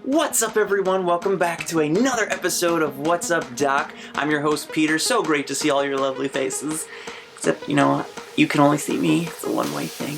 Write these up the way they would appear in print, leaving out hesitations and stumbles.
What's up, everyone? Welcome back to another episode of What's Up, Doc. I'm your host, Peter. So great to see all your lovely faces. Except, you can only see me. It's a one-way thing.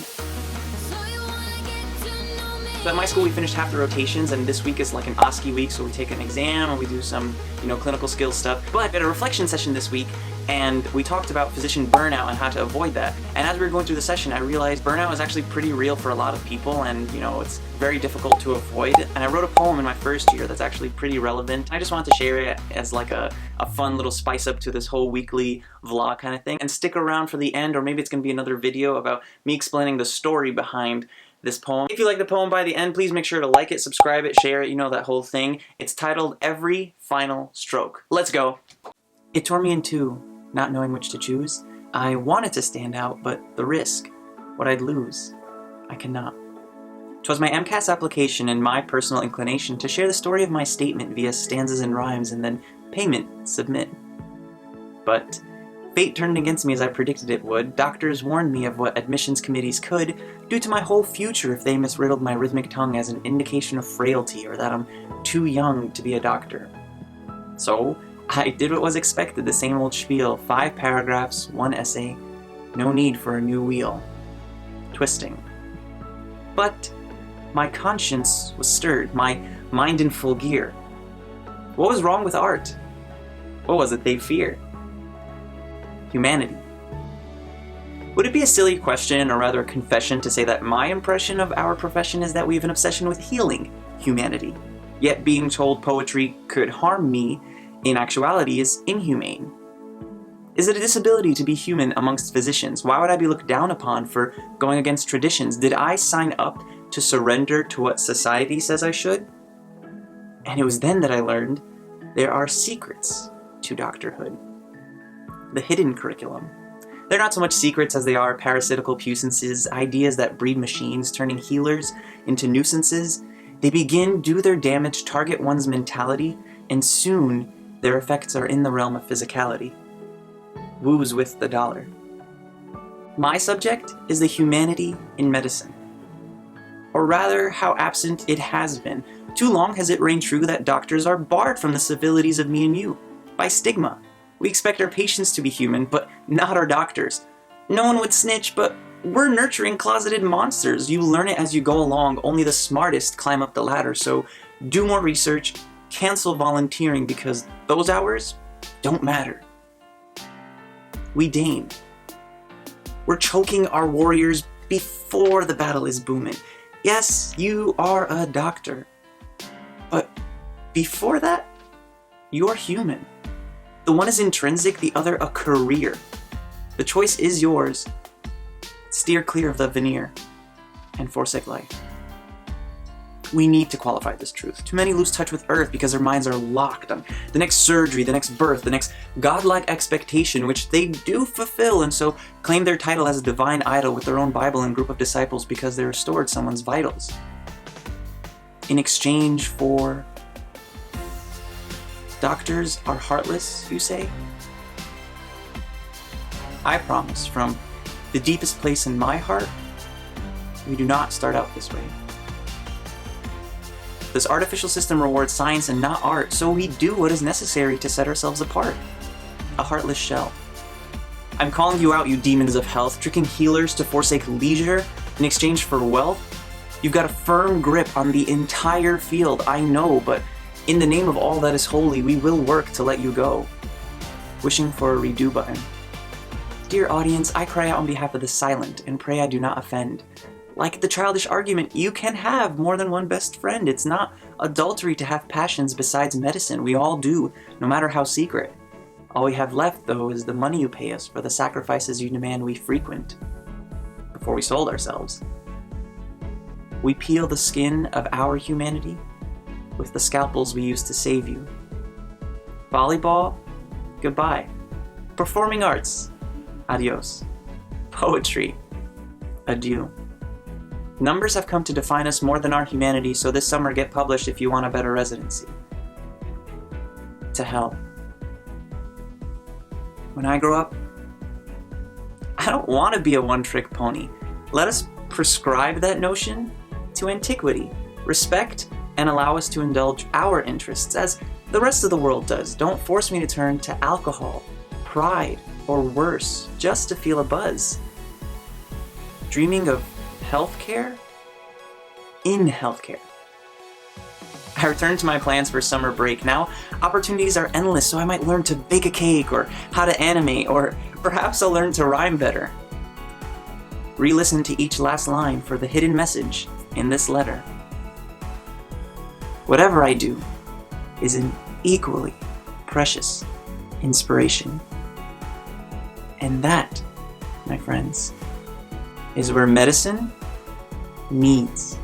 So at my school, we finished half the rotations, and this week is like an OSCE week, so we take an exam and we do some, clinical skills stuff. But we had a reflection session this week, and we talked about physician burnout and how to avoid that. And as we were going through the session, I realized burnout is actually pretty real for a lot of people, and, it's very difficult to avoid. And I wrote a poem in my first year that's actually pretty relevant. I just wanted to share it as like a fun little spice up to this whole weekly vlog kind of thing. And stick around for the end, or maybe it's going to be another video about me explaining the story behind this poem. If you like the poem by the end, please make sure to like it, subscribe it, share it, that whole thing. It's titled Every Final Stroke. Let's go. It tore me in two, not knowing which to choose. I wanted to stand out, but the risk, what I'd lose, I cannot. 'Twas my MCAS application and my personal inclination to share the story of my statement via stanzas and rhymes and then payment, submit. But fate turned against me as I predicted it would. Doctors warned me of what admissions committees could do to my whole future if they misriddled my rhythmic tongue as an indication of frailty or that I'm too young to be a doctor. So I did what was expected, the same old spiel, 5 paragraphs, 1 essay, no need for a new wheel. Twisting. But my conscience was stirred, my mind in full gear. What was wrong with art? What was it they feared? Humanity. Would it be a silly question, or rather a confession, to say that my impression of our profession is that we have an obsession with healing humanity, yet being told poetry could harm me in actuality is inhumane? Is it a disability to be human amongst physicians? Why would I be looked down upon for going against traditions? Did I sign up to surrender to what society says I should? And it was then that I learned there are secrets to doctorhood. The hidden curriculum. They're not so much secrets as they are parasitical puissances, ideas that breed machines, turning healers into nuisances. They begin, do their damage, target one's mentality, and soon their effects are in the realm of physicality. Woos with the dollar. My subject is the humanity in medicine. Or rather, how absent it has been. Too long has it reigned true that doctors are barred from the civilities of me and you, by stigma. We expect our patients to be human, but not our doctors. No one would snitch, but we're nurturing closeted monsters. You learn it as you go along. Only the smartest climb up the ladder. So do more research, cancel volunteering, because those hours don't matter. We deign. We're choking our warriors before the battle is booming. Yes, you are a doctor. But before that, you're human. The one is intrinsic, the other a career. The choice is yours. Steer clear of the veneer and forsake life. We need to qualify this truth. Too many lose touch with earth because their minds are locked on the next surgery, the next birth, the next godlike expectation, which they do fulfill, and so claim their title as a divine idol with their own Bible and group of disciples because they restored someone's vitals. In exchange for doctors are heartless, you say? I promise, from the deepest place in my heart, we do not start out this way. This artificial system rewards science and not art, so we do what is necessary to set ourselves apart. A heartless shell. I'm calling you out, you demons of health, tricking healers to forsake leisure in exchange for wealth. You've got a firm grip on the entire field, I know, but in the name of all that is holy, we will work to let you go. Wishing for a redo button. Dear audience, I cry out on behalf of the silent and pray I do not offend. Like the childish argument, you can have more than one best friend. It's not adultery to have passions besides medicine. We all do, no matter how secret. All we have left, though, is the money you pay us for the sacrifices you demand we frequent before we sold ourselves. We peel the skin of our humanity with the scalpels we used to save you. Volleyball, goodbye. Performing arts, adios. Poetry, adieu. Numbers have come to define us more than our humanity, so this summer get published if you want a better residency. To hell. When I grow up, I don't want to be a one-trick pony. Let us prescribe that notion to antiquity. Respect and allow us to indulge our interests as the rest of the world does. Don't force me to turn to alcohol, pride, or worse, just to feel a buzz. Dreaming of healthcare? In healthcare. I returned to my plans for summer break. Now, opportunities are endless, so I might learn to bake a cake, or how to animate, or perhaps I'll learn to rhyme better. Re-listen to each last line for the hidden message in this letter. Whatever I do is an equally precious inspiration. And that, my friends, is where medicine meets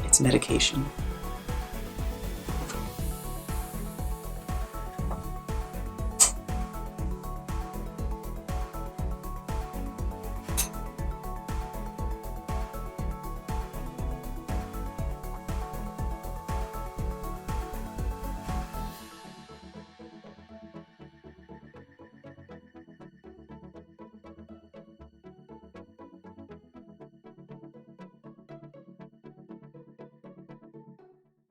its medication.